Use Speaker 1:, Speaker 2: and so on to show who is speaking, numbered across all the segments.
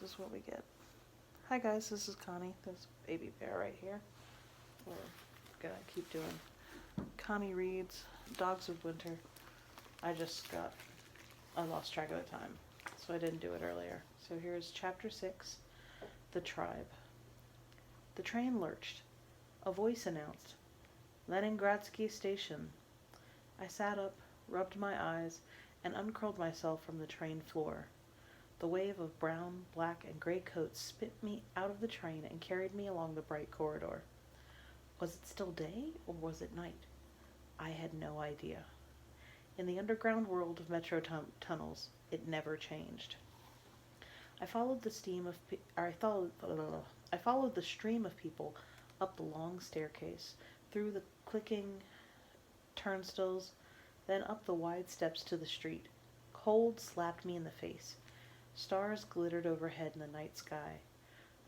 Speaker 1: This is what we get. Hi guys, this is Connie. There's baby bear right here. We're gonna keep doing Connie reads Dogs of Winter. I lost track of the time, so I didn't do it earlier. So here's chapter 6, The Tribe. The train lurched. A voice announced, Leningradsky Station. I sat up, rubbed my eyes, and uncurled myself from the train floor. The wave of brown, black, and gray coats spit me out of the train and carried me along the bright corridor. Was it still day, or was it night? I had no idea. In the underground world of metro tunnels, it never changed. I followed the stream of people up the long staircase, through the clicking turnstiles, then up the wide steps to the street. Cold slapped me in the face. Stars glittered overhead in the night sky.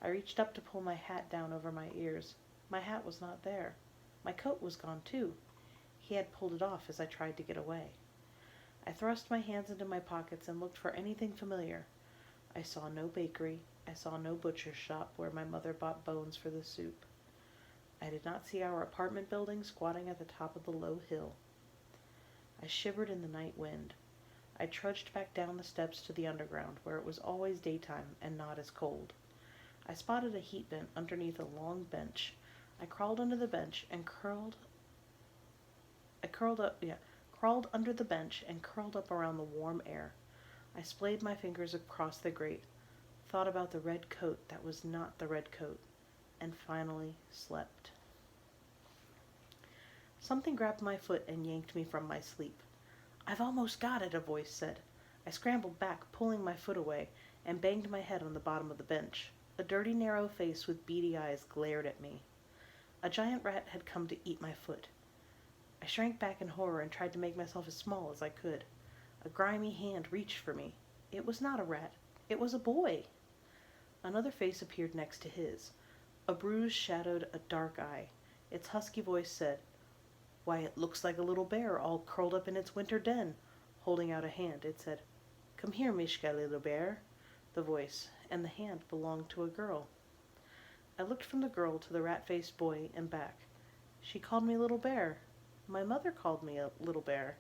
Speaker 1: I reached up to pull my hat down over my ears. My hat was not there. My coat was gone too. He had pulled it off as I tried to get away. I thrust my hands into my pockets and looked for anything familiar. I saw no bakery. I saw no butcher's shop where my mother bought bones for the soup. I did not see our apartment building squatting at the top of the low hill. I shivered in the night wind. I trudged back down the steps to the underground, where it was always daytime and not as cold. I spotted a heat vent underneath a long bench. I crawled under the bench and crawled under the bench and curled up around the warm air. I splayed my fingers across the grate, thought about the red coat that was not the red coat, and finally slept. Something grabbed my foot and yanked me from my sleep. I've almost got it, a voice said. I scrambled back, pulling my foot away, and banged my head on the bottom of the bench. A dirty, narrow face with beady eyes glared at me. A giant rat had come to eat my foot. I shrank back in horror and tried to make myself as small as I could. A grimy hand reached for me. It was not a rat. It was a boy. Another face appeared next to his. A bruise shadowed a dark eye. Its husky voice said, Why, it looks like a little bear all curled up in its winter den. Holding out a hand, it said, Come here, Mishka, little bear. The voice and the hand belonged to a girl. I looked from the girl to the rat-faced boy and back. She called me Little Bear. My mother called me a Little Bear.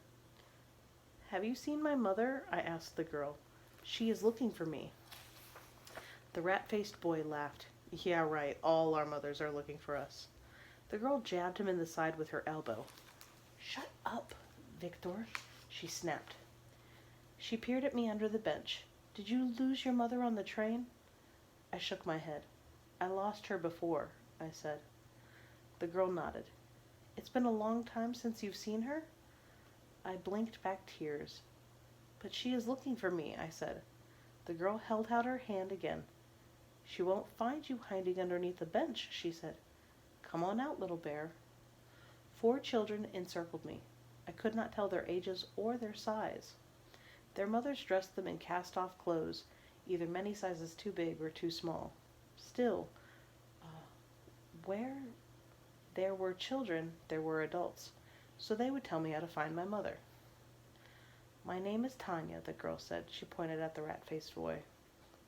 Speaker 1: Have you seen my mother? I asked the girl. She is looking for me. The rat-faced boy laughed. Yeah, right, all our mothers are looking for us. The girl jabbed him in the side with her elbow. Shut up, Victor, she snapped. She peered at me under the bench. Did you lose your mother on the train? I shook my head. I lost her before, I said. The girl nodded. It's been a long time since you've seen her? I blinked back tears. But she is looking for me, I said. The girl held out her hand again. She won't find you hiding underneath the bench, she said. Come on out, little bear. 4 children encircled me. I could not tell their ages or their size. Their mothers dressed them in cast-off clothes, either many sizes too big or too small. Still, where there were children, there were adults, so they would tell me how to find my mother. My name is Tanya, the girl said. She pointed at the rat-faced boy.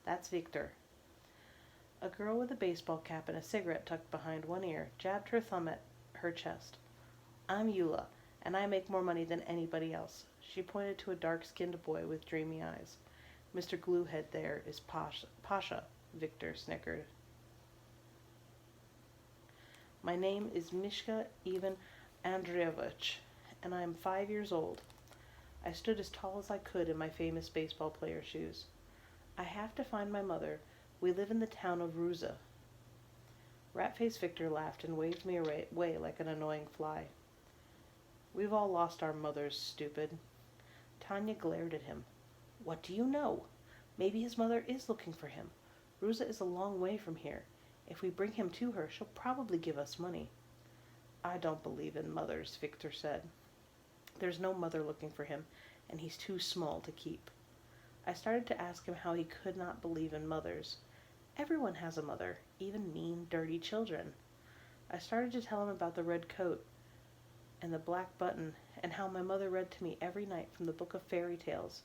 Speaker 1: That's Victor. A girl with a baseball cap and a cigarette tucked behind one ear jabbed her thumb at her chest. I'm Eula, and I make more money than anybody else. She pointed to a dark-skinned boy with dreamy eyes. Mr. Gluehead there is Pasha, Victor snickered. My name is Mishka Ivan Andreevich, and I am 5 years old. I stood as tall as I could in my famous baseball player shoes. I have to find my mother. We live in the town of Ruza. Rat-faced Victor laughed and waved me away like an annoying fly. We've all lost our mothers, stupid. Tanya glared at him. What do you know? Maybe his mother is looking for him. Ruza is a long way from here. If we bring him to her, she'll probably give us money. I don't believe in mothers, Victor said. There's no mother looking for him, and he's too small to keep. I started to ask him how he could not believe in mothers. Everyone has a mother, even mean, dirty children. I started to tell him about the red coat and the black button, and how my mother read to me every night from the book of fairy tales,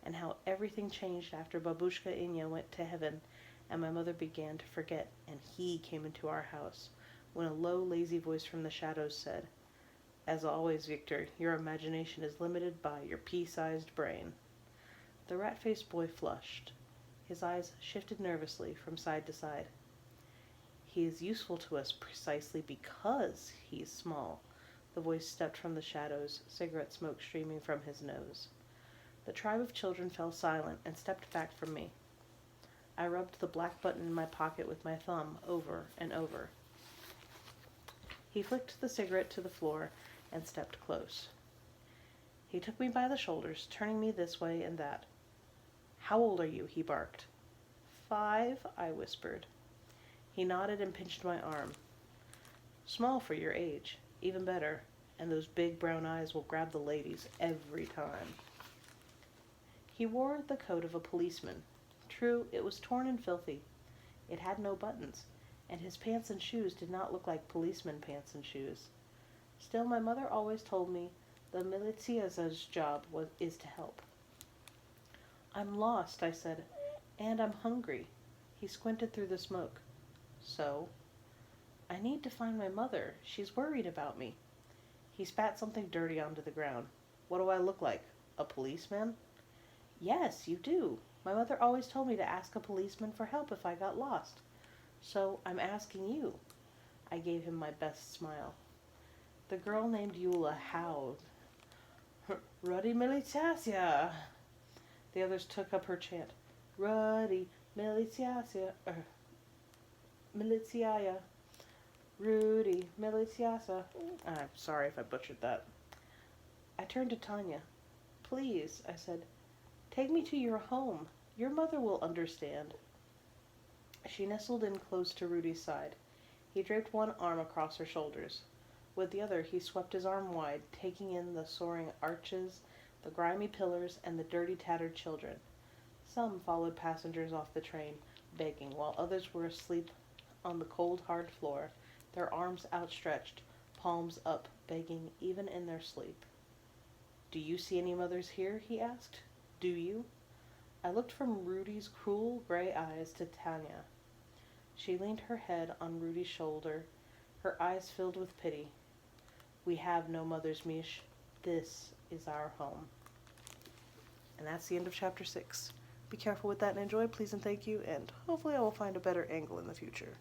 Speaker 1: and how everything changed after Babushka Inya went to heaven and my mother began to forget and he came into our house, when a low, lazy voice from the shadows said, "As always, Victor, your imagination is limited by your pea-sized brain." The rat-faced boy flushed. His eyes shifted nervously from side to side. "He is useful to us precisely because he is small." The voice stepped from the shadows, cigarette smoke streaming from his nose. The tribe of children fell silent and stepped back from me. I rubbed the black button in my pocket with my thumb over and over. He flicked the cigarette to the floor and stepped close. He took me by the shoulders, turning me this way and that. "How old are you?" he barked. "5," I whispered. He nodded and pinched my arm. "Small for your age. Even better. And those big brown eyes will grab the ladies every time." He wore the coat of a policeman. True, it was torn and filthy. It had no buttons, and his pants and shoes did not look like policeman pants and shoes. Still, my mother always told me the milizia's job is to help. "I'm lost," I said, "and I'm hungry." He squinted through the smoke. "So?" "I need to find my mother. She's worried about me." He spat something dirty onto the ground. "What do I look like? A policeman?" "Yes, you do. My mother always told me to ask a policeman for help if I got lost. So I'm asking you." I gave him my best smile. The girl named Eula howled. "Rudy Militiasia!" The others took up her chant. "Rudy Militiasia, Militiaya, Rudy Militiasa." I'm sorry if I butchered that. I turned to Tanya. "Please," I said, "take me to your home. Your mother will understand." She nestled in close to Rudy's side. He draped one arm across her shoulders. With the other, he swept his arm wide, taking in the soaring arches, the grimy pillars, and the dirty, tattered children. Some followed passengers off the train, begging, while others were asleep on the cold, hard floor, their arms outstretched, palms up, begging even in their sleep. "Do you see any mothers here?" he asked. "Do you?" I looked from Rudy's cruel gray eyes to Tanya. She leaned her head on Rudy's shoulder, her eyes filled with pity. "We have no mothers, Mish. This is our home." And that's the end of chapter 6. Be careful with that and enjoy, please and thank you, and hopefully I will find a better angle in the future.